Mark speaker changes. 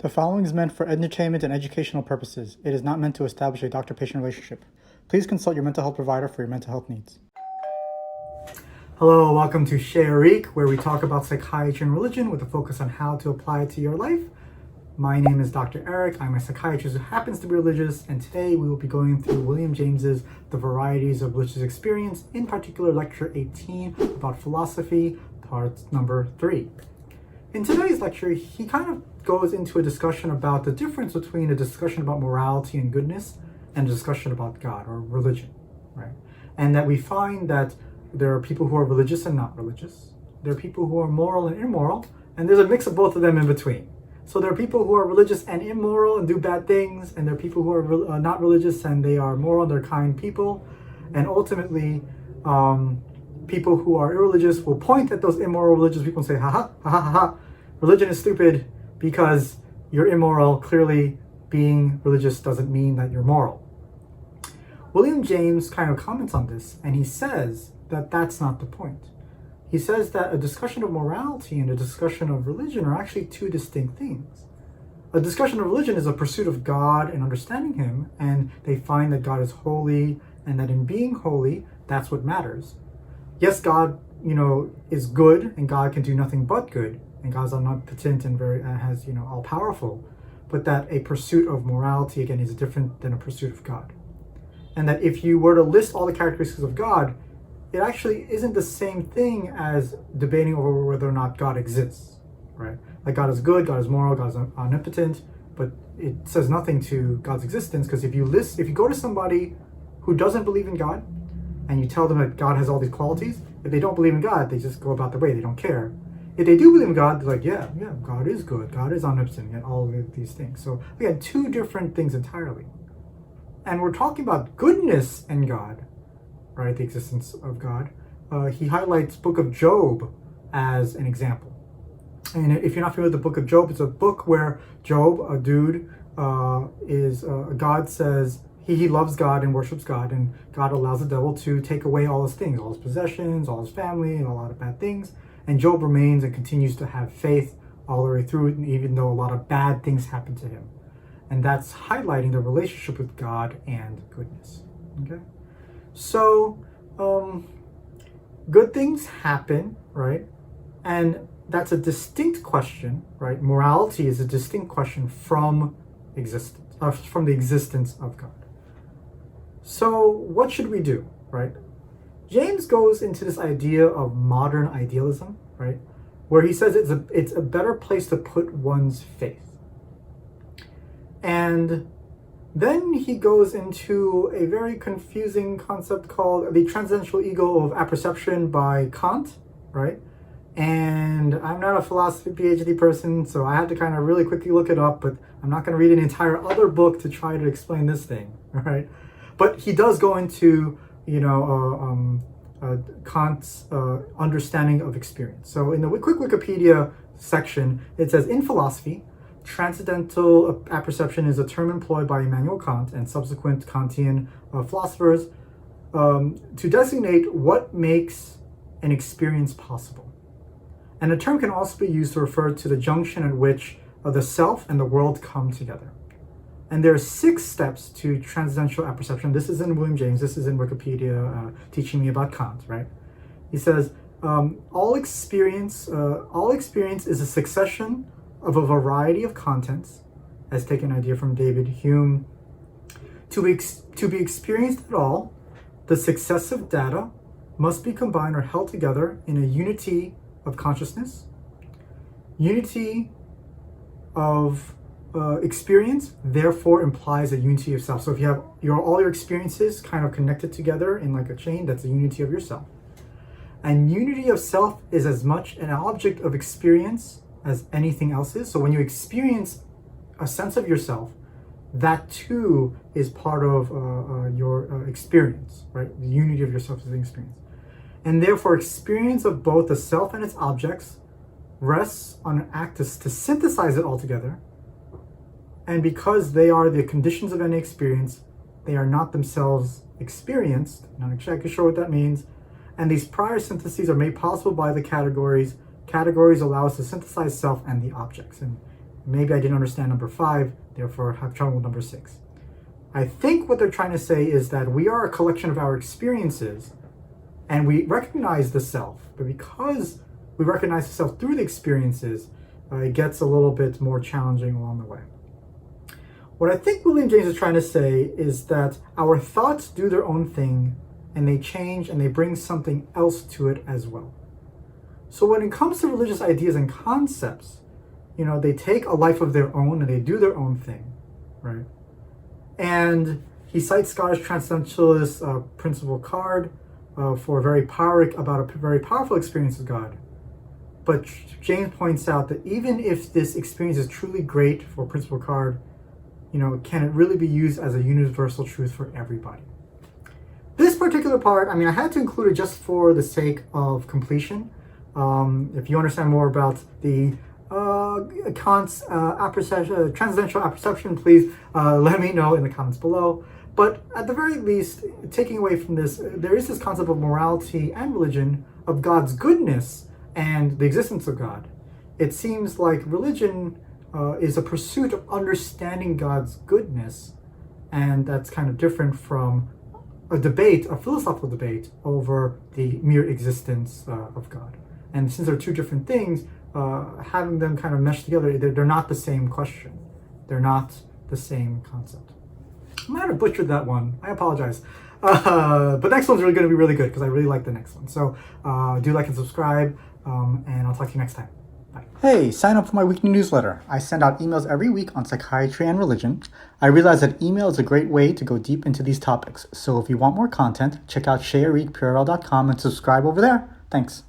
Speaker 1: The following is meant for entertainment and educational purposes. It is not meant to establish a doctor-patient relationship. Please consult your mental health provider for your mental health needs. Hello, welcome to Chez Eric, where we talk about psychiatry and religion with a focus on how to apply it to your life. My name is Dr. Eric. I'm a psychiatrist who happens to be religious, and today we will be going through William James's The Varieties of Religious Experience, in particular lecture 18 about philosophy, part number 3. In today's lecture, he kind of goes into a discussion about the difference between a discussion about morality and goodness and a discussion about God or religion, right? And that we find that there are people who are religious and not religious. There are people who are moral and immoral, and there's a mix of both of them in between. So there are people who are religious and immoral and do bad things, and there are people who are not religious and they are moral and they're kind people. And ultimately, people who are irreligious will point at those immoral religious people and say, ha ha, ha ha ha ha, religion is stupid because you're immoral. Clearly, being religious doesn't mean that you're moral. William James kind of comments on this, and he says that that's not the point. He says that a discussion of morality and a discussion of religion are actually two distinct things. A discussion of religion is a pursuit of God and understanding Him, and they find that God is holy, and that in being holy, that's what matters. Yes, God, is good, and God can do nothing but good, and God's omnipotent and has, all powerful. But that a pursuit of morality, again, is different than a pursuit of God. And that if you were to list all the characteristics of God, it actually isn't the same thing as debating over whether or not God exists, right? Like God is good, God is moral, God is omnipotent, but it says nothing to God's existence, because if you go to somebody who doesn't believe in God and you tell them that God has all these qualities, if they don't believe in God, they just go about their way, they don't care. If they do believe in God, they're like, yeah, God is good, God is omnipotent, and all of these things. So again, two different things entirely. And we're talking about goodness and God, right? The existence of God. He highlights Book of Job as an example. And if you're not familiar with the Book of Job, it's a book where Job, a dude, God says he loves God and worships God, and God allows the devil to take away all his things, all his possessions, all his family, and a lot of bad things. And Job remains and continues to have faith all the way through it, even though a lot of bad things happen to him. And that's highlighting the relationship with God and goodness. Okay? So, good things happen, right? And that's a distinct question, right? Morality is a distinct question from existence, from the existence of God. So, what should we do, right? James goes into this idea of modern idealism, right? Where he says it's a better place to put one's faith. And then he goes into a very confusing concept called the Transcendental Ego of Apperception by Kant, right? And I'm not a philosophy PhD person, so I had to kind of really quickly look it up, but I'm not going to read an entire other book to try to explain this thing, right? But he does go into, Kant's understanding of experience. So in the quick Wikipedia section, it says, in philosophy, Transcendental Apperception is a term employed by Immanuel Kant and subsequent Kantian philosophers to designate what makes an experience possible. And the term can also be used to refer to the junction at which the self and the world come together. And there are 6 steps to Transcendental Apperception. This is in William James. This is in Wikipedia teaching me about Kant, right? He says, all experience is a succession of a variety of contents, as taken an idea from David Hume. To be experienced at all, the successive data must be combined or held together in a unity of consciousness, unity of experience, therefore implies a unity of self. So if you have all your experiences kind of connected together in like a chain, that's a unity of yourself. And unity of self is as much an object of experience as anything else is. So when you experience a sense of yourself, that too is part of your experience, right? The unity of yourself is an experience. And therefore, experience of both the self and its objects rests on an act to synthesize it all together. And because they are the conditions of any experience, they are not themselves experienced. Not exactly sure what that means. And these prior syntheses are made possible by the categories. Categories allow us to synthesize self and the objects. And Maybe I didn't understand number 5, therefore have trouble with number 6. I think what they're trying to say is that we are a collection of our experiences, and we recognize the self, but because we recognize the self through the experiences, it gets a little bit more challenging along the way. What I think William James is trying to say is that our thoughts do their own thing, and they change and they bring something else to it as well. So when it comes to religious ideas and concepts, they take a life of their own and they do their own thing, right? And he cites Scottish Transcendentalist Principle Card for about a very powerful experience of God. But James points out that even if this experience is truly great for Principle Card, can it really be used as a universal truth for everybody? This particular part, I had to include it just for the sake of completion. If you understand more about the Kant's Transcendental Apperception, please let me know in the comments below. But at the very least, taking away from this, there is this concept of morality and religion, of God's goodness and the existence of God. It seems like religion is a pursuit of understanding God's goodness, and that's kind of different from a philosophical debate over the mere existence of God. And since they're two different things, having them kind of mesh together, they're not the same question. They're not the same concept. I might have butchered that one. I apologize. But the next one's really going to be really good because I really like the next one. So do like and subscribe, and I'll talk to you next time. Bye. Hey, sign up for my weekly newsletter. I send out emails every week on psychiatry and religion. I realize that email is a great way to go deep into these topics. So if you want more content, check out chesericpurl.com and subscribe over there. Thanks.